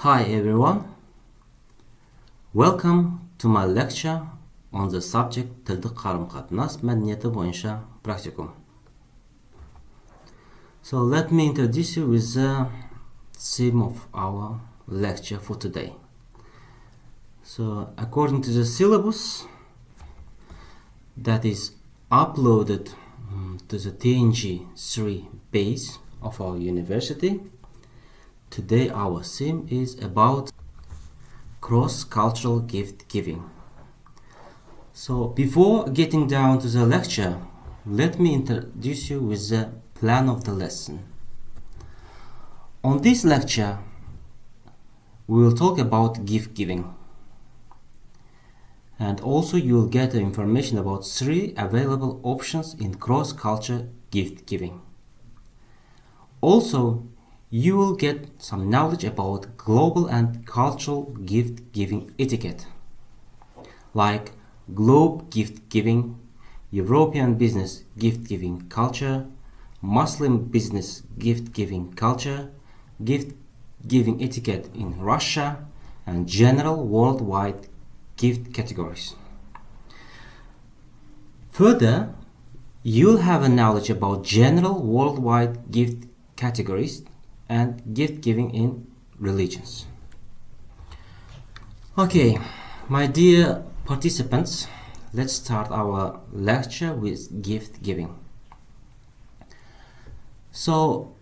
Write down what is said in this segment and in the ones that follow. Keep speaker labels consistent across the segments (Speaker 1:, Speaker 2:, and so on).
Speaker 1: Hi everyone, welcome to my lecture on the subject Tildiq qarama-qatnas madaniyati bo'yicha practicum. So let me introduce you with the theme of our lecture for today. So according to the syllabus that is uploaded to the TNG3 base of our university, today our theme is about cross-cultural gift giving. So before getting down to the lecture, let me introduce you with the plan of the lesson. On this lecture, we will talk about gift giving. And also you will get information about 3 available options in cross-culture gift giving. Also, you will get some knowledge about global and cultural gift giving etiquette, like globe gift giving, European business gift giving culture, Muslim business gift giving culture, gift giving etiquette in Russia, and general worldwide gift categories. Further, you'll have a knowledge about general worldwide gift categories and gift giving in religions. Okay, my dear participants, let's start our lecture with gift giving. So,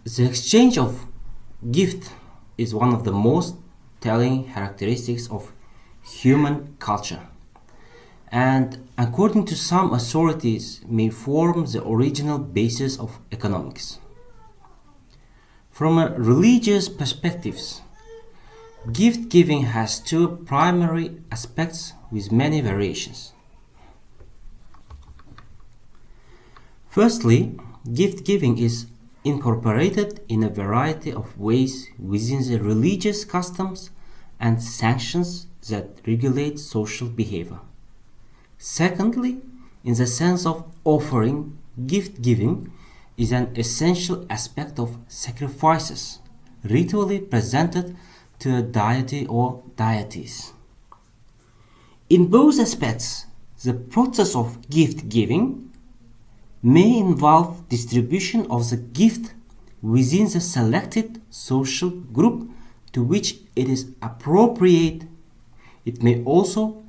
Speaker 1: the exchange of gift is one of the most telling characteristics of human culture, and according to some authorities may form the original basis of economics. From a religious perspective, gift giving has 2 primary aspects with many variations. Firstly, gift giving is incorporated in a variety of ways within the religious customs and sanctions that regulate social behavior. Secondly, in the sense of offering, gift giving is an essential aspect of sacrifices ritually presented to a deity or deities. In both aspects, the process of gift giving may involve distribution of the gift within the selected social group to which it is appropriate. It may also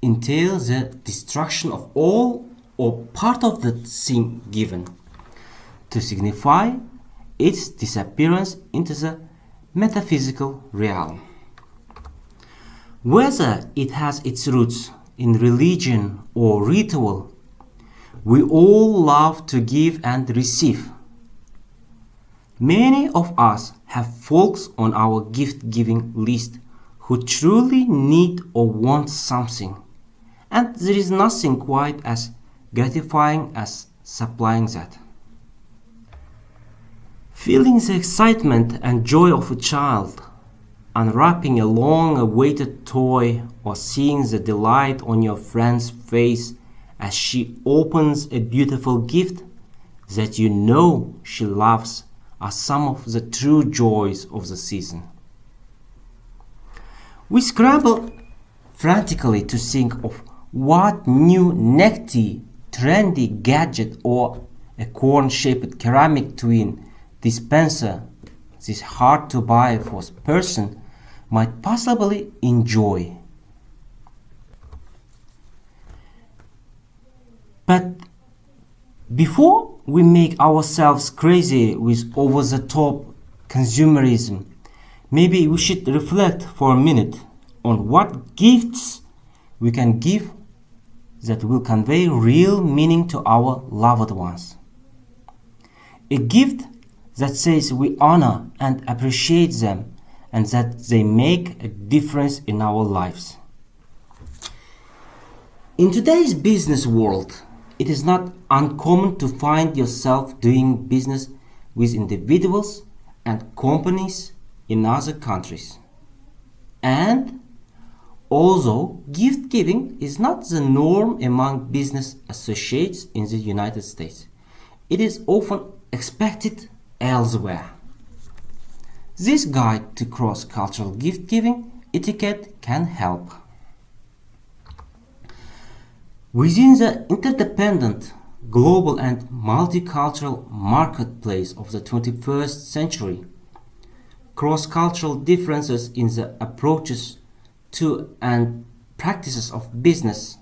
Speaker 1: entail the destruction of all or part of the thing given to signify its disappearance into the metaphysical realm. Whether it has its roots in religion or ritual, we all love to give and receive. Many of us have folks on our gift-giving list who truly need or want something, and there is nothing quite as gratifying as supplying that. Feeling the excitement and joy of a child, unwrapping a long-awaited toy, or seeing the delight on your friend's face as she opens a beautiful gift that you know she loves are some of the true joys of the season. We scramble frantically to think of what new nifty, trendy gadget or a corn-shaped ceramic twin dispenser this hard-to-buy for person might possibly enjoy. But before we make ourselves crazy with over-the-top consumerism, maybe we should reflect for a minute on what gifts we can give that will convey real meaning to our loved ones. A gift that says we honor and appreciate them and that they make a difference in our lives. In today's business world, it is not uncommon to find yourself doing business with individuals and companies in other countries. And although gift giving is not the norm among business associates in the United States, it is often expected elsewhere. This guide to cross-cultural gift-giving etiquette can help. Within the interdependent, global and multicultural marketplace of the 21st century, cross-cultural differences in the approaches to and practices of business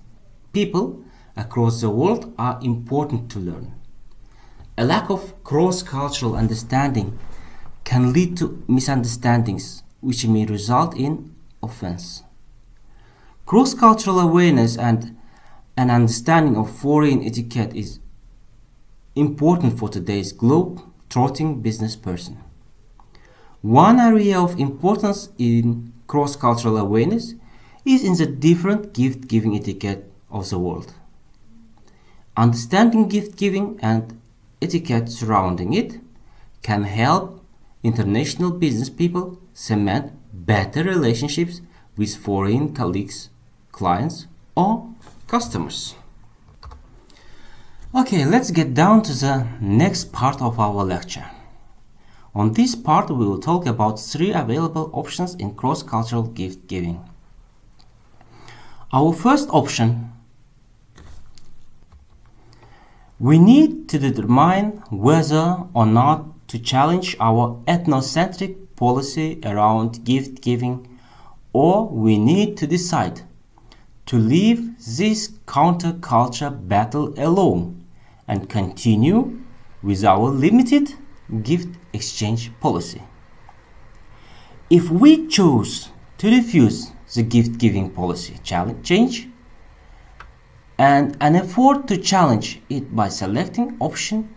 Speaker 1: people across the world are important to learn. A lack of cross-cultural understanding can lead to misunderstandings which may result in offense. Cross-cultural awareness and an understanding of foreign etiquette is important for today's globe-trotting business person. One area of importance in cross-cultural awareness is in the different gift-giving etiquette of the world. Understanding gift-giving and etiquette surrounding it can help international business people cement better relationships with foreign colleagues, clients, or customers. Okay, let's get down to the next part of our lecture. On this part, we will talk about 3 available options in cross-cultural gift giving. Our first option: we need to determine whether or not to challenge our ethnocentric policy around gift giving, or we need to decide to leave this counterculture battle alone and continue with our limited gift exchange policy. If we choose to refuse the gift giving policy change and an effort to challenge it by selecting option,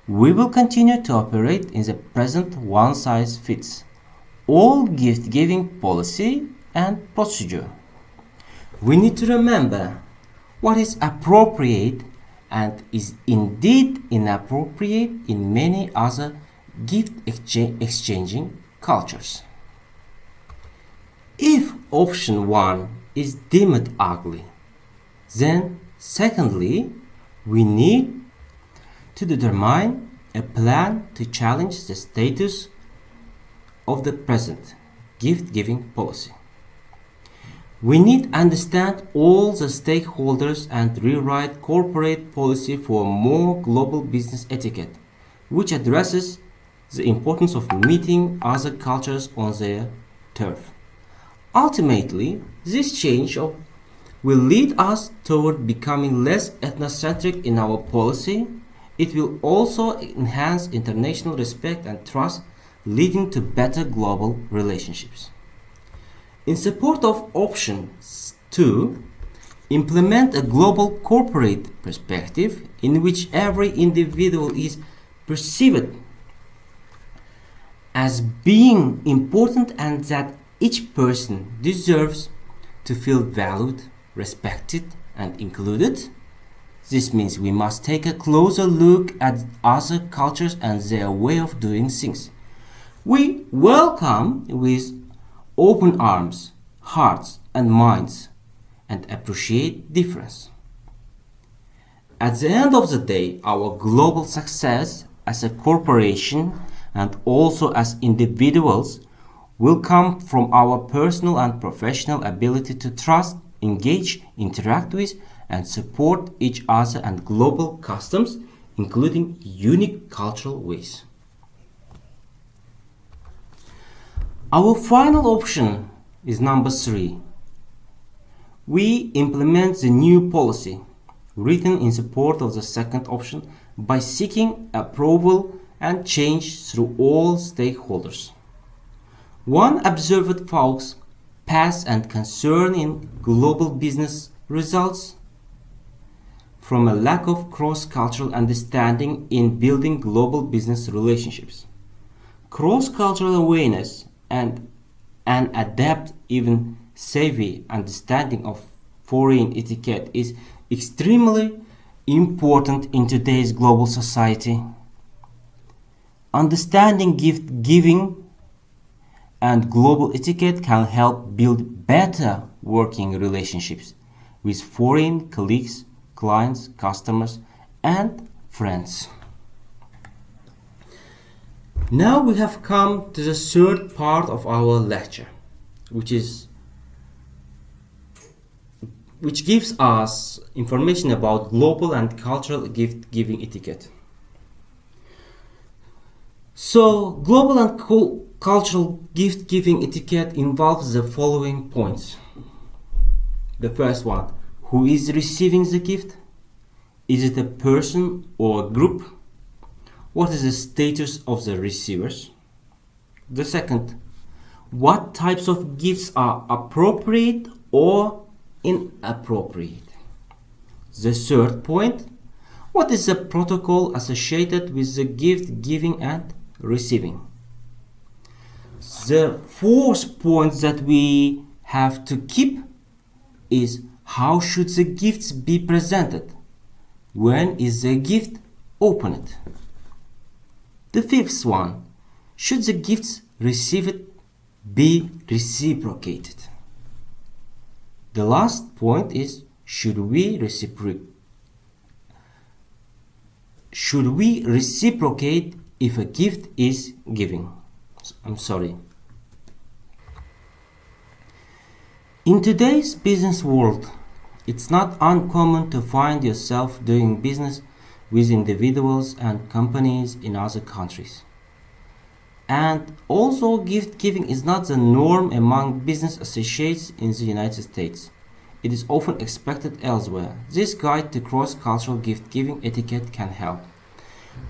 Speaker 1: we will continue to operate in the present one-size-fits-all gift-giving policy and procedure. We need to remember what is appropriate and is indeed inappropriate in many other gift exchanging cultures. If option 1 is deemed ugly, then secondly, we need to determine a plan to challenge the status of the present gift-giving policy. We need to understand all the stakeholders and rewrite corporate policy for more global business etiquette, which addresses the importance of meeting other cultures on their turf. Ultimately, this change will lead us toward becoming less ethnocentric in our policy. It will also enhance international respect and trust, leading to better global relationships. In support of option 2, implement a global corporate perspective in which every individual is perceived as being important and that each person deserves to feel valued, respected, and included. This means we must take a closer look at other cultures and their way of doing things. We welcome with open arms, hearts, and minds, and appreciate difference. At the end of the day, our global success as a corporation and also as individuals will come from our personal and professional ability to trust, engage, interact with, and support each other and global customs, including unique cultural ways. Our final option is number 3. We implement the new policy written in support of the second option by seeking approval and change through all stakeholders. One observed folks past and concern in global business results from a lack of cross-cultural understanding in building global business relationships. Cross-cultural awareness and an adept, even savvy understanding of foreign etiquette is extremely important in today's global society. Understanding gift giving and global etiquette can help build better working relationships with foreign colleagues, clients, customers, and friends. Now we have come to the third part of our lecture, which gives us information about global and cultural gift-giving etiquette. So, global and cultural gift-giving etiquette involves the following points. The first one, who is receiving the gift? Is it a person or a group? What is the status of the receivers? The second, what types of gifts are appropriate or inappropriate? The third point, what is the protocol associated with the gift giving and receiving? The fourth point that we have to keep is how should the gifts be presented? When is the gift opened? The fifth one, should the gifts received be reciprocated? The last point is, should we reciprocate if a gift is given? In today's business world, it's not uncommon to find yourself doing business with individuals and companies in other countries. And also, gift giving is not the norm among business associates in the United States. It is often expected elsewhere. This guide to cross-cultural gift giving etiquette can help.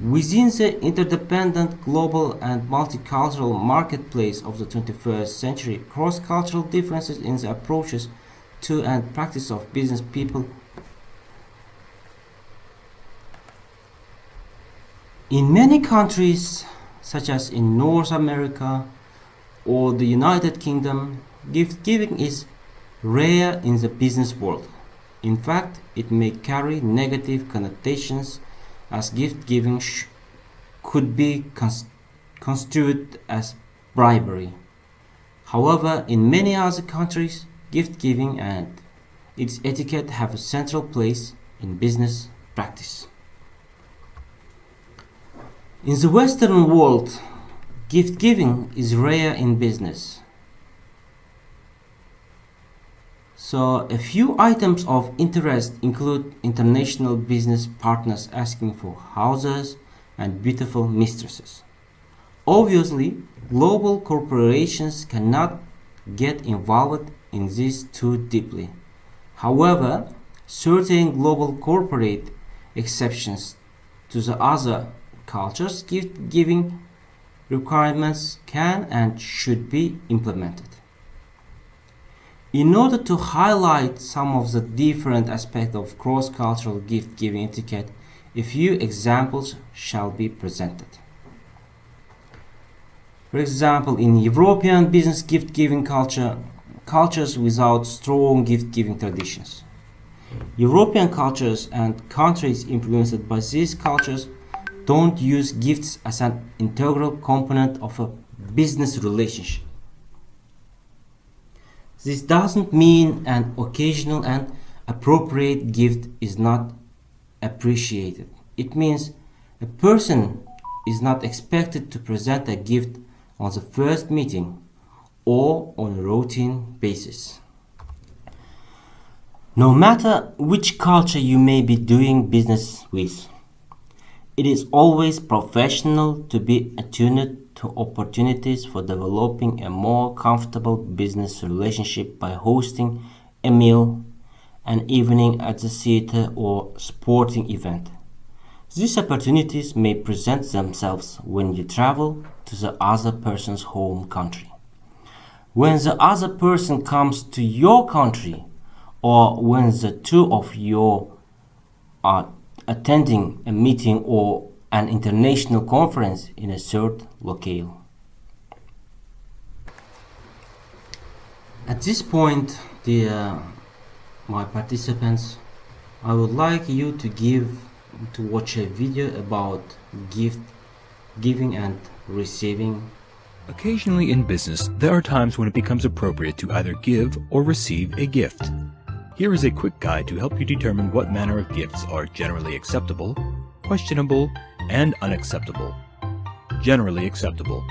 Speaker 1: Within the interdependent, global, and multicultural marketplace of the 21st century, cross-cultural differences in the approaches to and practice of business people in many countries, such as in North America or the United Kingdom, gift giving is rare in the business world. In fact, it may carry negative connotations, as gift giving could be construed as bribery. However, in many other countries, gift giving and its etiquette have a central place in business practice. In the Western world, gift giving is rare in business. So, a few items of interest include international business partners asking for houses and beautiful mistresses. Obviously, global corporations cannot get involved in this too deeply. However, certain global corporate exceptions to the other cultures' gift-giving requirements can and should be implemented. In order to highlight some of the different aspects of cross-cultural gift-giving etiquette, a few examples shall be presented. For example, in European business gift-giving cultures without strong gift-giving traditions. European cultures and countries influenced by these cultures don't use gifts as an integral component of a business relationship. This doesn't mean an occasional and appropriate gift is not appreciated. It means a person is not expected to present a gift on the first meeting or on a routine basis. No matter which culture you may be doing business with, it is always professional to be attuned to opportunities for developing a more comfortable business relationship by hosting a meal, an evening at the theater or sporting event. These opportunities may present themselves when you travel to the other person's home country. When the other person comes to your country, or when the two of you are attending a meeting or an international conference in a third locale. At this point, my participants, I would like you to watch a video about gift giving and receiving.
Speaker 2: Occasionally in business, there are times when it becomes appropriate to either give or receive a gift. Here is a quick guide to help you determine what manner of gifts are generally acceptable, questionable, and unacceptable. generally acceptable.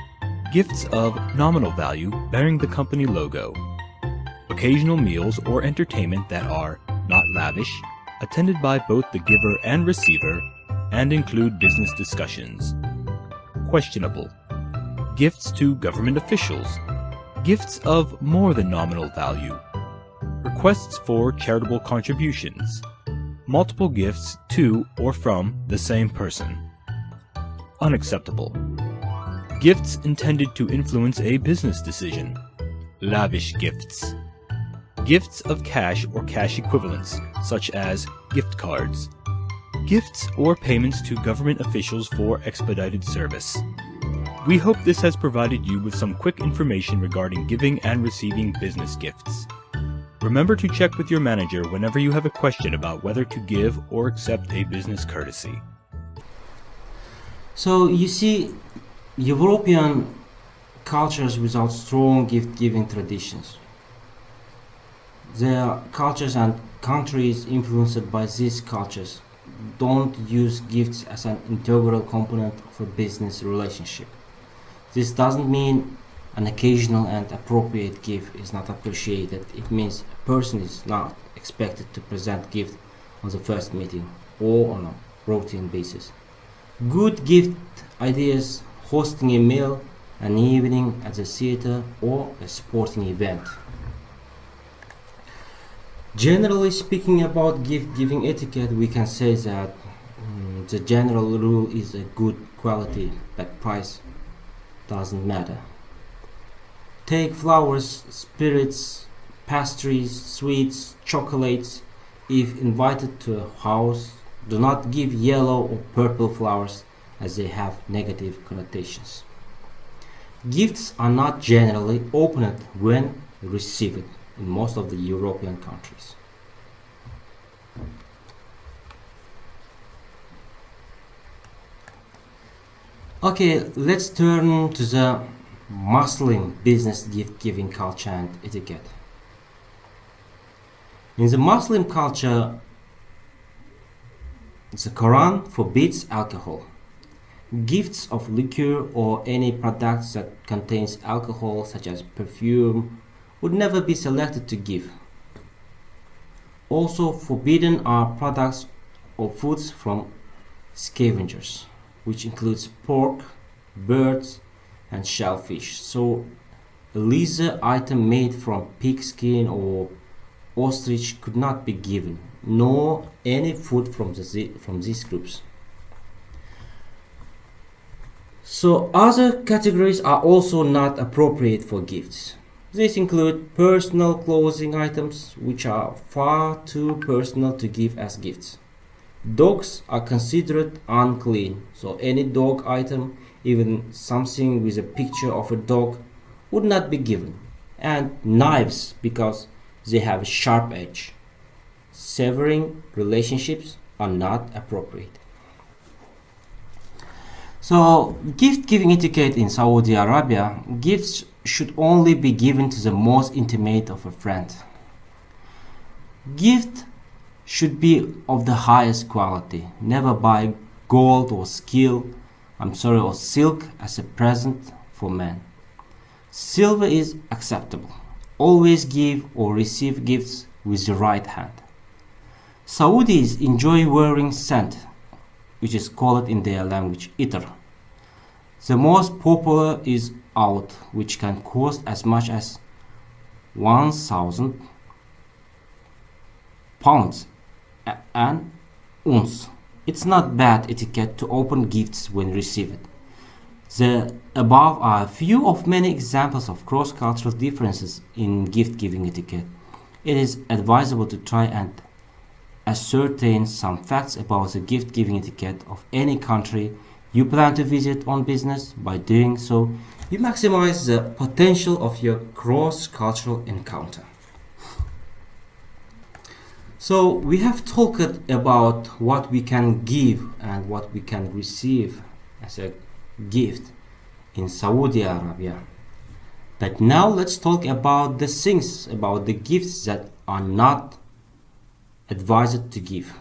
Speaker 2: Gifts of nominal value bearing the company logo. Occasional meals or entertainment that are not lavish, attended by both the giver and receiver, and include business discussions. Questionable. Gifts to government officials. Gifts of more than nominal value. Requests for charitable contributions. Multiple gifts to or from the same person. Unacceptable. Gifts intended to influence a business decision. Lavish gifts. Gifts of cash or cash equivalents, such as gift cards. Gifts or payments to government officials for expedited service. We hope this has provided you with some quick information regarding giving and receiving business gifts. Remember to check with your manager whenever you have a question about whether to give or accept a business courtesy.
Speaker 1: So you see, European cultures without strong gift-giving traditions. Their cultures and countries influenced by these cultures don't use gifts as an integral component of a business relationship. This doesn't mean an occasional and appropriate gift is not appreciated. It means a person is not expected to present gift on the first meeting or on a routine basis. Good gift ideas: hosting a meal, an evening at the theater, or a sporting event. Generally speaking about gift-giving etiquette, we can say that the general rule is a good quality, but price doesn't matter. Take flowers, spirits, pastries, sweets, chocolates. If invited to a house, do not give yellow or purple flowers as they have negative connotations. Gifts are not generally opened when received in most of the European countries. Okay, let's turn to the Muslim business gift-giving culture and etiquette. In the Muslim culture, the Quran forbids alcohol. Gifts of liquor or any products that contains alcohol, such as perfume, would never be selected to give. Also forbidden are products or foods from scavengers, which includes pork, birds, and shellfish. So a leather item made from pig skin or ostrich could not be given, nor any food from these groups. So other categories are also not appropriate for gifts. These include personal clothing items, which are far too personal to give as gifts. Dogs are considered unclean, so any dog item, even something with a picture of a dog, would not be given. And knives, because they have a sharp edge. Severing relationships are not appropriate. So, gift-giving etiquette in Saudi Arabia: gifts should only be given to the most intimate of a friend. Gift should be of the highest quality. Never buy gold or or silk as a present for men. Silver is acceptable. Always give or receive gifts with the right hand. Saudis enjoy wearing scent, which is called in their language itar. The most popular is oud, which can cost as much as 1,000 pounds an ounce. It's not bad etiquette to open gifts when received. The above are a few of many examples of cross-cultural differences in gift-giving etiquette. It is advisable to try and ascertain some facts about the gift-giving etiquette of any country you plan to visit on business. By doing so, you maximize the potential of your cross-cultural encounter. So we have talked about what we can give and what we can receive as a gift in Saudi Arabia. But now let's talk about the gifts that are not advised to give.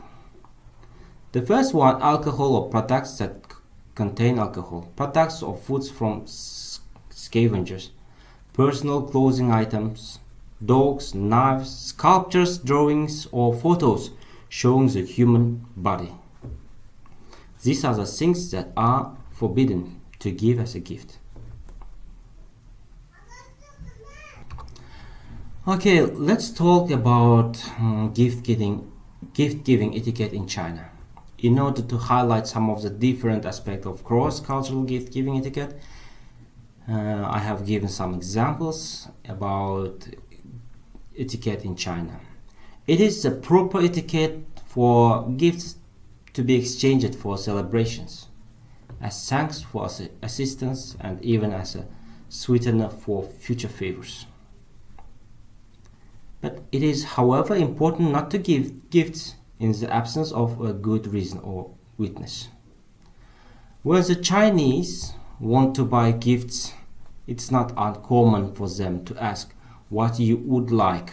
Speaker 1: The first one: alcohol or products that contain alcohol, products or foods from scavengers, personal clothing items, dogs, knives, sculptures, drawings, or photos showing the human body. These are the things that are forbidden to give as a gift. Okay, let's talk about gift-giving etiquette in China. In order to highlight some of the different aspects of cross-cultural gift-giving etiquette, I have given some examples about etiquette in China. It is the proper etiquette for gifts to be exchanged for celebrations, as thanks for assistance and even as a sweetener for future favors. But it is, however, important not to give gifts in the absence of a good reason or witness. When the Chinese want to buy gifts, it's not uncommon for them to ask what you would like.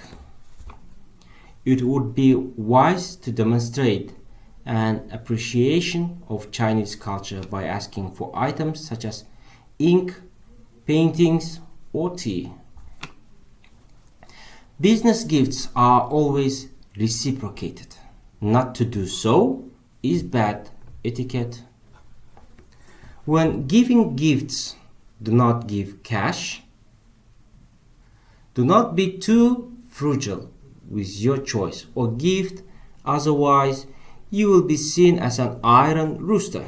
Speaker 1: It would be wise to demonstrate an appreciation of Chinese culture by asking for items such as ink, paintings, or tea. Business gifts are always reciprocated. Not to do so is bad etiquette. When giving gifts, do not give cash. Do not be too frugal with your choice or gift, otherwise you will be seen as an iron rooster.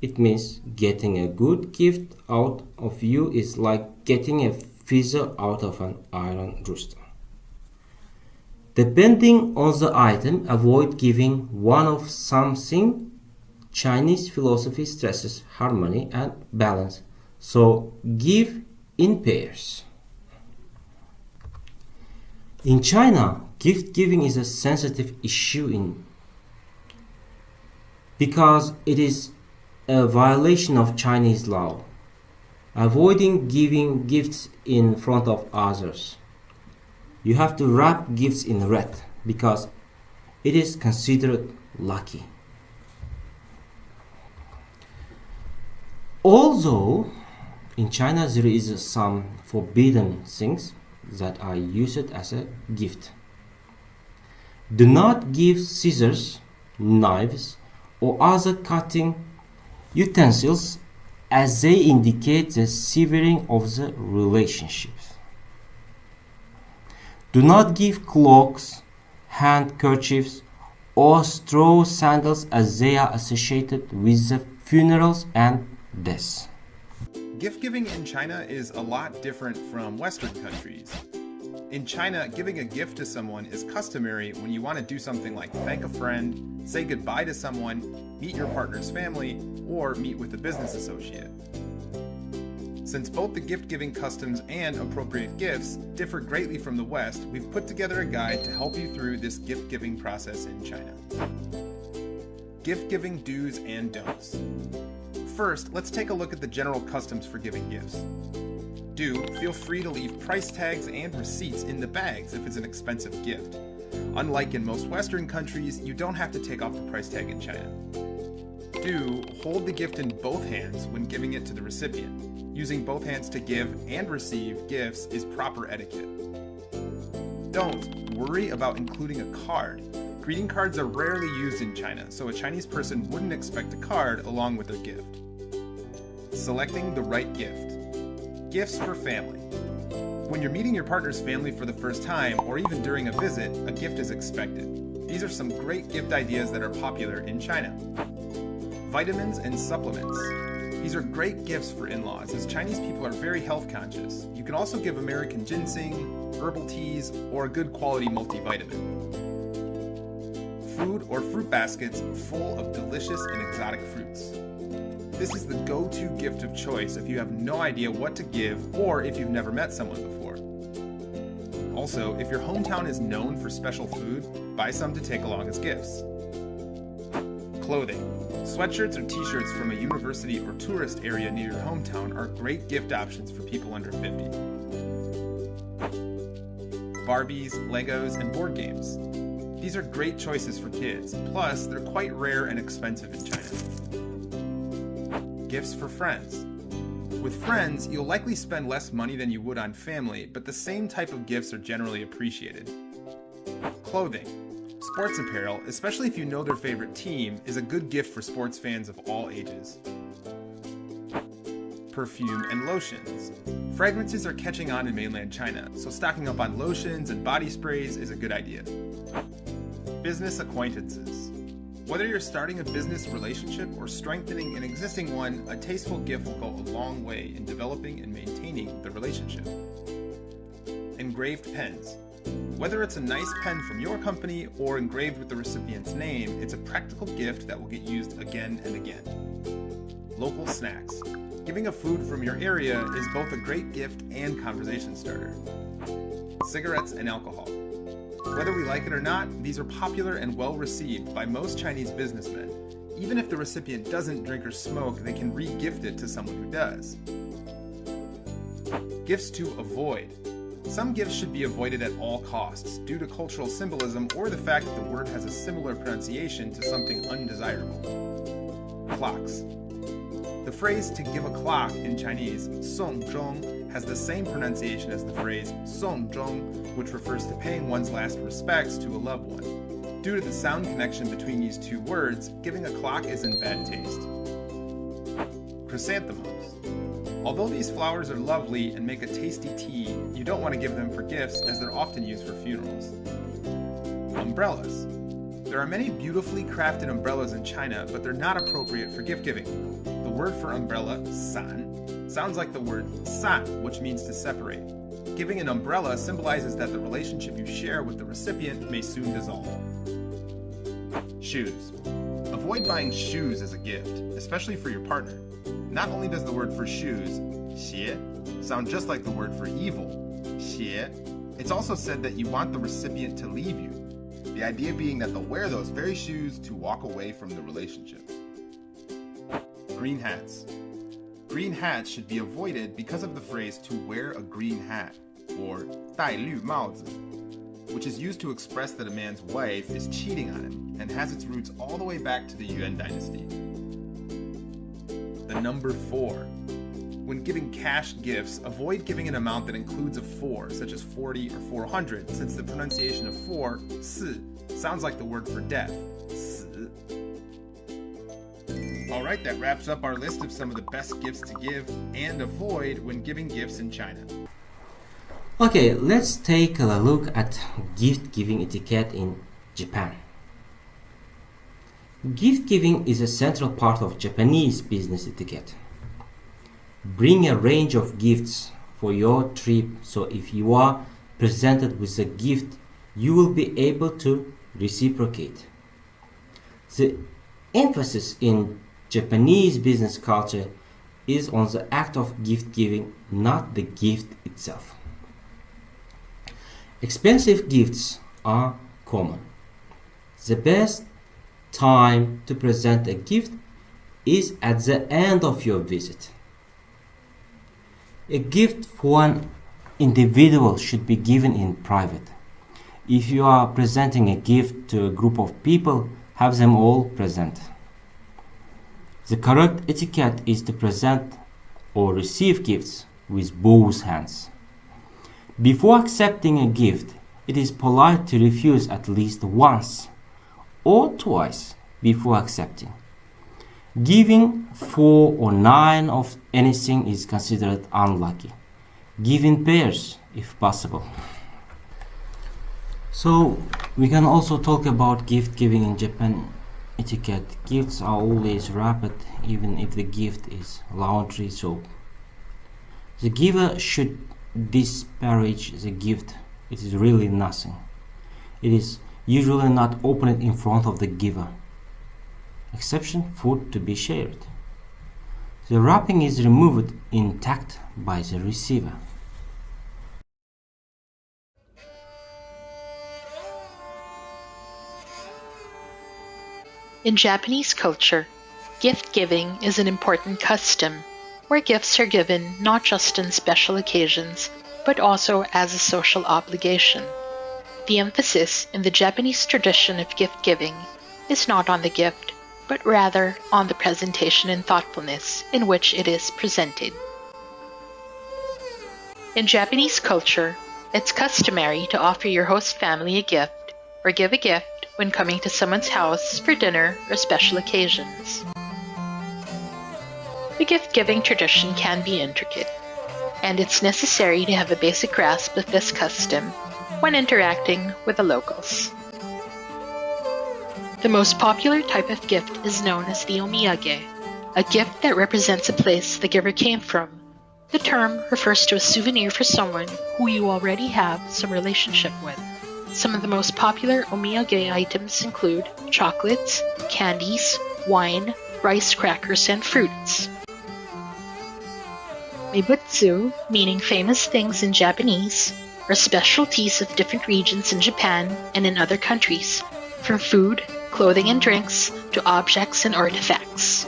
Speaker 1: It means getting a good gift out of you is like getting a feather out of an iron rooster. Depending on the item, avoid giving one of something. Chinese philosophy stresses harmony and balance, so give in pairs. In China, gift giving is a sensitive issue because it is a violation of Chinese law. Avoiding giving gifts in front of others. You have to wrap gifts in red because it is considered lucky. Although in China there is some forbidden things that are used as a gift. Do not give scissors, knives, or other cutting utensils as they indicate the severing of the relationship. Do not give cloaks, handkerchiefs, or straw sandals as they are associated with the funerals and deaths.
Speaker 3: Gift giving in China is a lot different from Western countries. In China, giving a gift to someone is customary when you want to do something like thank a friend, say goodbye to someone, meet your partner's family, or meet with a business associate. Since both the gift-giving customs and appropriate gifts differ greatly from the West, we've put together a guide to help you through this gift-giving process in China. Gift-giving do's and don'ts. First, let's take a look at the general customs for giving gifts. Do, feel free to leave price tags and receipts in the bags if it's an expensive gift. Unlike in most Western countries, you don't have to take off the price tag in China. Do, hold the gift in both hands when giving it to the recipient. Using both hands to give and receive gifts is proper etiquette. Don't worry about including a card. Greeting cards are rarely used in China, so a Chinese person wouldn't expect a card along with their gift. Selecting the right gift. Gifts for family. When you're meeting your partner's family for the first time, or even during a visit, a gift is expected. These are some great gift ideas that are popular in China. Vitamins and supplements. These are great gifts for in-laws, as Chinese people are very health conscious. You can also give American ginseng, herbal teas, or a good quality multivitamin. Food or fruit baskets full of delicious and exotic fruits. This is the go-to gift of choice if you have no idea what to give or if you've never met someone before. Also, if your hometown is known for special food, buy some to take along as gifts. Clothing. Sweatshirts or t-shirts from a university or tourist area near your hometown are great gift options for people under 50. Barbies, Legos, and board games. These are great choices for kids, plus they're quite rare and expensive in China. gifts for friends. With friends, you'll likely spend less money than you would on family, but the same type of gifts are generally appreciated. Clothing. Sports apparel, especially if you know their favorite team, is a good gift for sports fans of all ages. Perfume and lotions. Fragrances are catching on in mainland China, so stocking up on lotions and body sprays is a good idea. Business acquaintances. Whether you're starting a business relationship or strengthening an existing one, a tasteful gift will go a long way in developing and maintaining the relationship. Engraved pens. Whether it's a nice pen from your company or engraved with the recipient's name, it's a practical gift that will get used again and again. Local snacks. Giving a food from your area is both a great gift and conversation starter. Cigarettes and alcohol. Whether we like it or not, these are popular and well received by most Chinese businessmen. Even if the recipient doesn't drink or smoke, they can re-gift it to someone who does. Gifts to avoid. Some gifts should be avoided at all costs due to cultural symbolism or the fact that the word has a similar pronunciation to something undesirable. Clocks. The phrase to give a clock in Chinese, song zhong, has the same pronunciation as the phrase song zhong, which refers to paying one's last respects to a loved one. Due to the sound connection between these two words, giving a clock is in bad taste. Chrysanthemums. Although these flowers are lovely and make a tasty tea, you don't want to give them for gifts as they're often used for funerals. Umbrellas. There are many beautifully crafted umbrellas in China, but they're not appropriate for gift giving. The word for umbrella, san, sounds like the word san, which means to separate. Giving an umbrella symbolizes that the relationship you share with the recipient may soon dissolve. Shoes. Avoid buying shoes as a gift, especially for your partner. Not only does the word for shoes, 鞋, sound just like the word for evil, 邪, it's also said that you want the recipient to leave you. The idea being that they'll wear those very shoes to walk away from the relationship. Green hats. Green hats should be avoided because of the phrase to wear a green hat, or 戴绿帽子, which is used to express that a man's wife is cheating on him and has its roots all the way back to the Yuan dynasty. The number 4. When giving cash gifts, avoid giving an amount that includes a 4, such as 40 or 400, since the pronunciation of 4, 4, sounds like the word for death, 死. Alright, that wraps up our list of some of the best gifts to give and avoid when giving gifts in China.
Speaker 1: Okay, let's take a look at gift-giving etiquette in Japan. Gift-giving is a central part of Japanese business etiquette. Bring a range of gifts for your trip, so if you are presented with a gift, you will be able to reciprocate. The emphasis in Japanese business culture is on the act of gift-giving, not the gift itself. Expensive gifts are common. The best time to present a gift is at the end of your visit. A gift for an individual should be given in private. If you are presenting a gift to a group of people, have them all present. The correct etiquette is to present or receive gifts with both hands. Before accepting a gift, it is polite to refuse at least once or twice before accepting. Giving 4 or 9 of anything is considered unlucky. Give in pairs if possible. So we can also talk about gift giving in Japan etiquette. Gifts are always wrapped, even if the gift is laundry soap. The giver should disparage the gift. It is really nothing. It is usually not opened in front of the giver. Exception: food to be shared. The wrapping is removed intact by the receiver.
Speaker 4: In Japanese culture, gift-giving is an important custom, where gifts are given not just on special occasions, but also as a social obligation. The emphasis in the Japanese tradition of gift-giving is not on the gift, but rather on the presentation and thoughtfulness in which it is presented. In Japanese culture, it's customary to offer your host family a gift or give a gift when coming to someone's house for dinner or special occasions. The gift-giving tradition can be intricate, and it's necessary to have a basic grasp of this custom when interacting with the locals. The most popular type of gift is known as the omiyage, a gift that represents a place the giver came from. The term refers to a souvenir for someone who you already have some relationship with. Some of the most popular omiyage items include chocolates, candies, wine, rice crackers, and fruits. Meibutsu, meaning famous things in Japanese, are specialties of different regions in Japan and in other countries, from food, clothing and drinks, to objects and artifacts.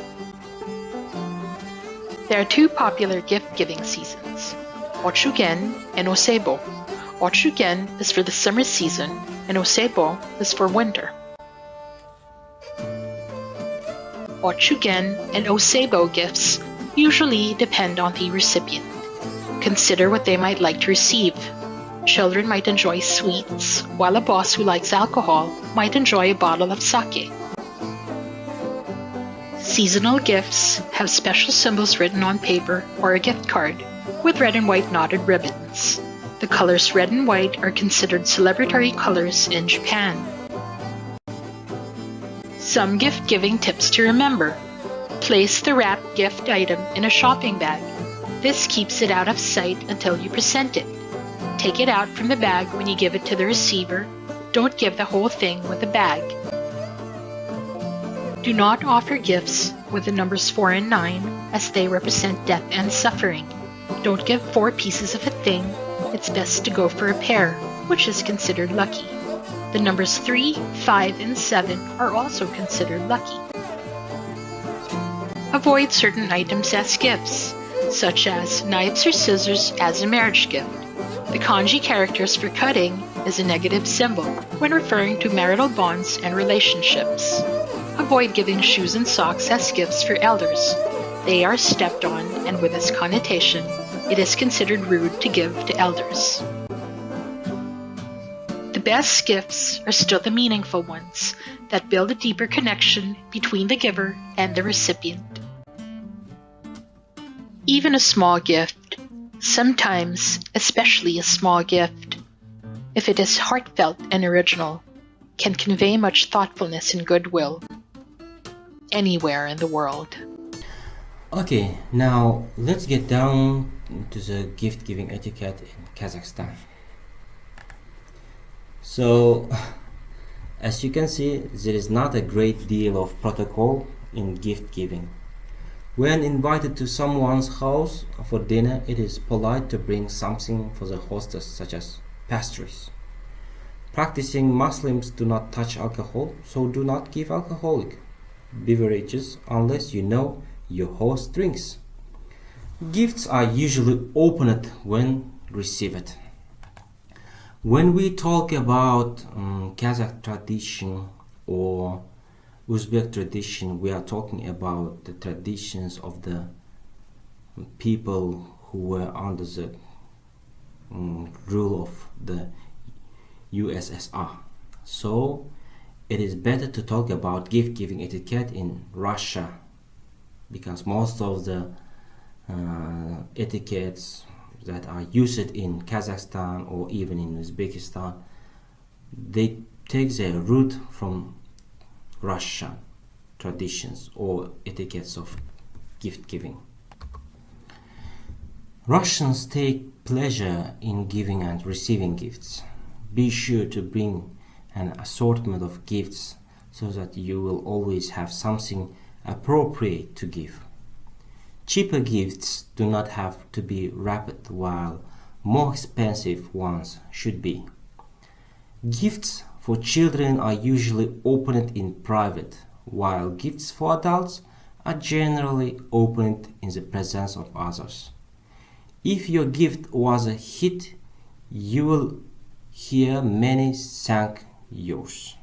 Speaker 4: There are two popular gift-giving seasons, Ochugen and Oseibo. Ochugen is for the summer season, and Oseibo is for winter. Ochugen and Oseibo gifts usually depend on the recipient. Consider what they might like to receive. Children might enjoy sweets, while a boss who likes alcohol might enjoy a bottle of sake. Seasonal gifts have special symbols written on paper or a gift card with red and white knotted ribbons. The colors red and white are considered celebratory colors in Japan. Some gift-giving tips to remember. Place the wrapped gift item in a shopping bag. This keeps it out of sight until you present it. Take it out from the bag when you give it to the receiver. Don't give the whole thing with the bag. Do not offer gifts with the numbers 4 and 9 as they represent death and suffering. Don't give 4 pieces of a thing. It's best to go for a pair, which is considered lucky. The numbers 3, 5, and 7 are also considered lucky. Avoid certain items as gifts, such as knives or scissors as a marriage gift. The kanji characters for cutting is a negative symbol when referring to marital bonds and relationships. Avoid giving shoes and socks as gifts for elders. They are stepped on, and with this connotation, it is considered rude to give to elders. The best gifts are still the meaningful ones that build a deeper connection between the giver and the recipient. Even a small gift, sometimes especially a small gift, if it is heartfelt and original, can convey much thoughtfulness and goodwill anywhere in the world.
Speaker 1: Okay, now let's get down to the gift-giving etiquette in Kazakhstan. So, as you can see, there is not a great deal of protocol in gift-giving. When invited to someone's house for dinner, it is polite to bring something for the hostess, such as pastries. Practicing Muslims do not touch alcohol, so do not give alcoholic beverages unless you know your host drinks. Gifts are usually opened when received. When we talk about Kazakh tradition or Uzbek tradition, we are talking about the traditions of the people who were under the rule of the USSR. So it is better to talk about gift-giving etiquette in Russia, because most of the etiquettes that are used in Kazakhstan or even in Uzbekistan, they take their root from Russian traditions or etiquettes of gift giving. Russians take pleasure in giving and receiving gifts. Be sure to bring an assortment of gifts so that you will always have something appropriate to give. Cheaper gifts do not have to be wrapped, while more expensive ones should be. Gifts for children are usually opened in private, while gifts for adults are generally opened in the presence of others. If your gift was a hit, you will hear many thank yous.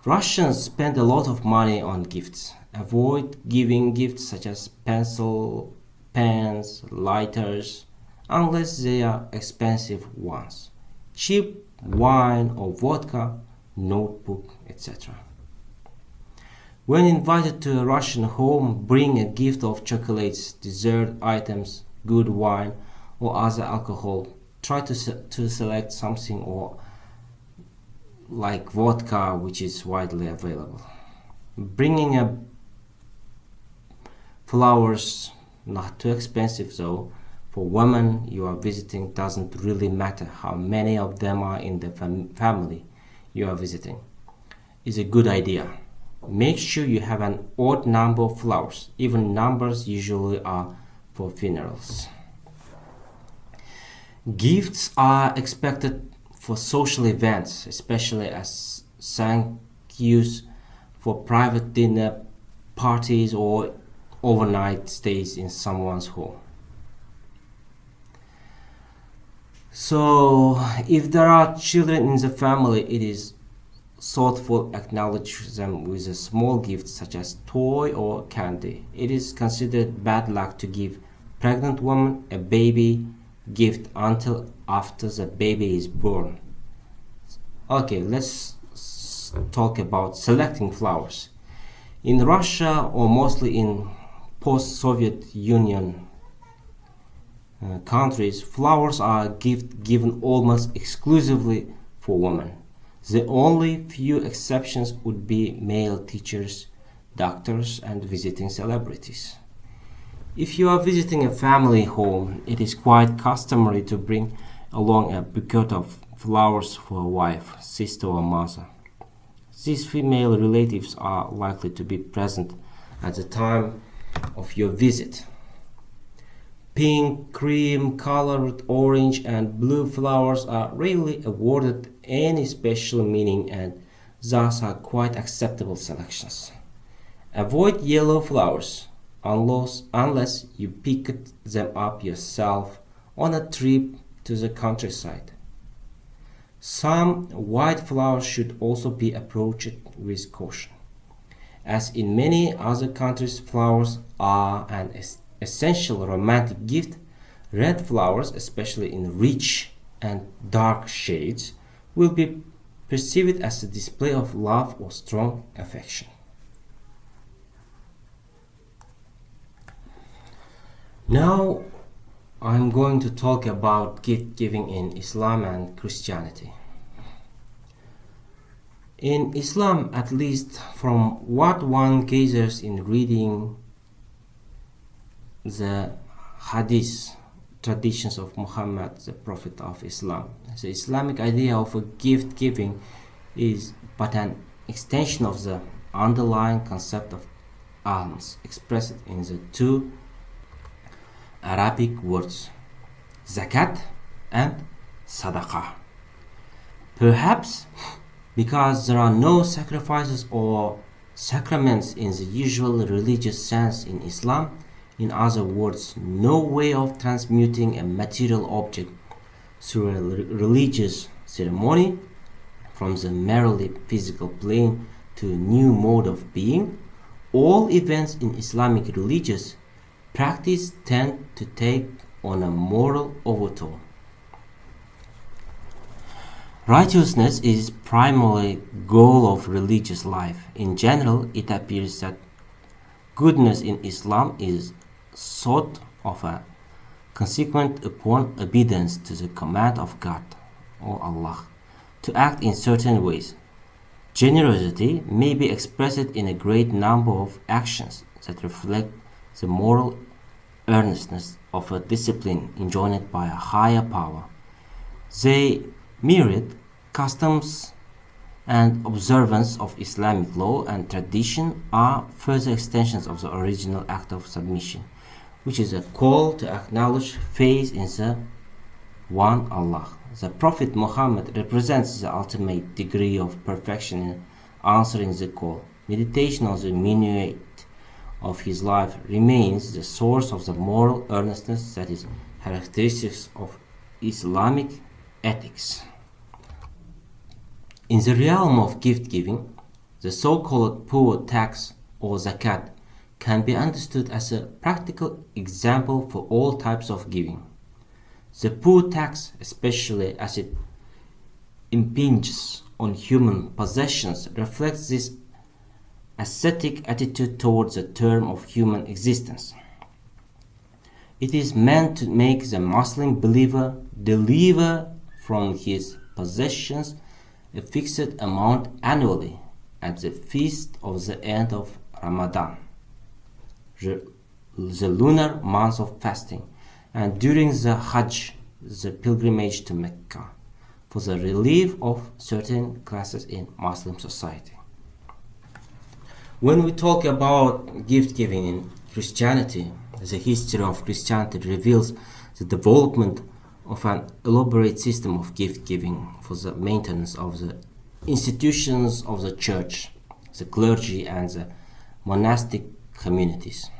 Speaker 1: Russians spend a lot of money on gifts. Avoid giving gifts such as pencil, pens, lighters, unless they are expensive ones. Cheap wine or vodka, notebook, etc. When invited to a Russian home, bring a gift of chocolates, dessert items, good wine, or other alcohol. Try to select something or like vodka, which is widely available. Bringing a flowers, not too expensive though, for women you are visiting doesn't really matter how many of them are in the family you are visiting. Is a good idea. Make sure you have an odd number of flowers. Even numbers usually are for funerals. Gifts are expected for social events, especially as thank yous for private dinner parties or overnight stays in someone's home. So, if there are children in the family, it is thoughtful acknowledge them with a small gift such as toy or candy. It is considered bad luck to give pregnant woman a baby gift until after the baby is born. Okay, let's talk about selecting flowers. In Russia, or mostly in post-Soviet Union countries, flowers are given almost exclusively for women. The only few exceptions would be male teachers, doctors, and visiting celebrities. If you are visiting a family home, it is quite customary to bring along a bouquet of flowers for a wife, sister, or mother. These female relatives are likely to be present at the time of your visit. Pink, cream colored, orange, and blue flowers are rarely awarded any special meaning and thus are quite acceptable selections. Avoid yellow flowers unless you picked them up yourself on a trip to the countryside. Some white flowers should also be approached with caution. As in many other countries, flowers are an essential romantic gift. Red flowers, especially in rich and dark shades, will be perceived as a display of love or strong affection. Now I'm going to talk about gift giving in Islam and Christianity. In Islam, at least from what one gathers in reading the hadith traditions of Muhammad, the Prophet of Islam, the Islamic idea of a gift giving is but an extension of the underlying concept of alms expressed in the two Arabic words zakat and sadaqah. Perhaps because there are no sacrifices or sacraments in the usual religious sense in Islam, in other words, no way of transmuting a material object through a religious ceremony from the merely physical plane to a new mode of being, all events in Islamic religious practice tend to take on a moral overtone. Righteousness is primarily goal of religious life. In general, it appears that goodness in Islam is sought of a consequent upon obedience to the command of God or Allah to act in certain ways. Generosity may be expressed in a great number of actions that reflect the moral earnestness of a discipline enjoined by a higher power. The myriad customs and observance of Islamic law and tradition are further extensions of the original act of submission, which is a call to acknowledge faith in the one Allah. The Prophet Muhammad represents the ultimate degree of perfection in answering the call. Meditation on the minute of his life remains the source of the moral earnestness that is characteristic of Islamic ethics. In the realm of gift giving, The so-called poor tax or zakat can be understood as a practical example for all types of giving. The poor tax, especially as it impinges on human possessions, reflects this ascetic attitude towards the term of human existence. It is meant to make the Muslim believer deliver from his possessions a fixed amount annually at the feast of the end of Ramadan, the lunar month of fasting, and during the Hajj, the pilgrimage to Mecca, for the relief of certain classes in Muslim society. When we talk about gift giving in Christianity, the history of Christianity reveals the development of an elaborate system of gift giving for the maintenance of the institutions of the church, the clergy, and the monastic communities.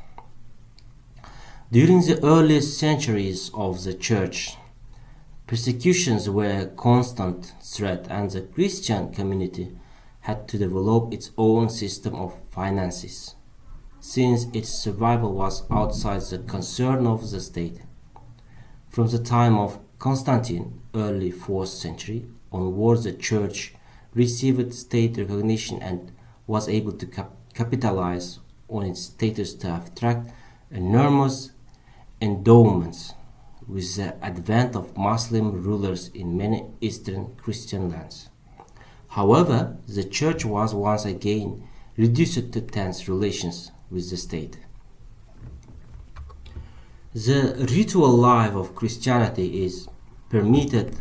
Speaker 1: During the earliest centuries of the church, persecutions were a constant threat, and the Christian community had to develop its own system of finances, since its survival was outside the concern of the state. From the time of Constantine, early 4th century, onwards, the church received state recognition and was able to capitalize on its status to attract enormous endowments with the advent of Muslim rulers in many Eastern Christian lands. However, the church was once again reduced to tense relations with the state. The ritual life of Christianity is permeated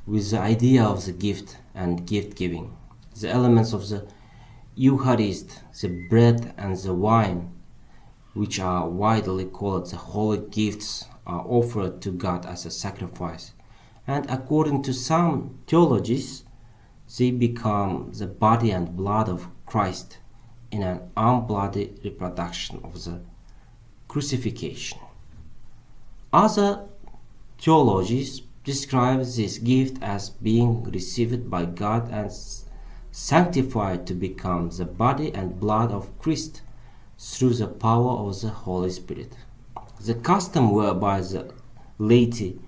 Speaker 1: with the idea of the gift and gift giving. The elements of the Eucharist, the bread and the wine, which are widely called the holy gifts, are offered to God as a sacrifice, and according to some theologies, they become the body and blood of Christ in an unbloody reproduction of the crucifixion. Other theologies describe this gift as being received by God and sanctified to become the body and blood of Christ through the power of the Holy Spirit. The custom whereby the laity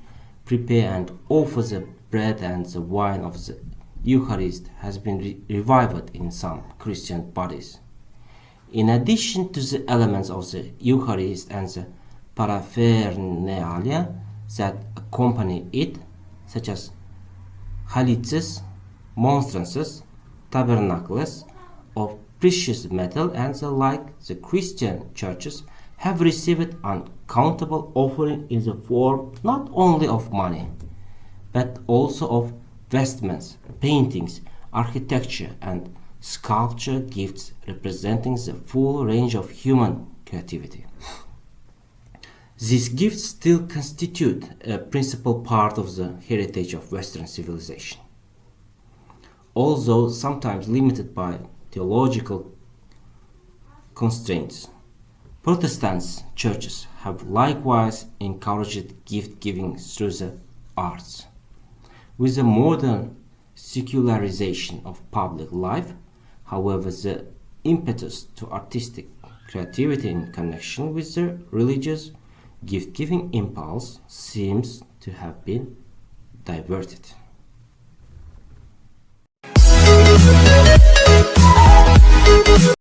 Speaker 1: prepare and offer the bread and the wine of the Eucharist has been revived in some Christian bodies. In addition to the elements of the Eucharist and the paraphernalia that accompany it, such as chalices, monstrances, tabernacles of precious metal and the like, the Christian churches have received uncountable offering in the form not only of money, but also of vestments, paintings, architecture, and sculpture gifts representing the full range of human creativity. These gifts still constitute a principal part of the heritage of Western civilization. Although sometimes limited by theological constraints, Protestant churches have likewise encouraged gift giving through the arts. With the modern secularization of public life, however, the impetus to artistic creativity in connection with the religious gift-giving impulse seems to have been diverted.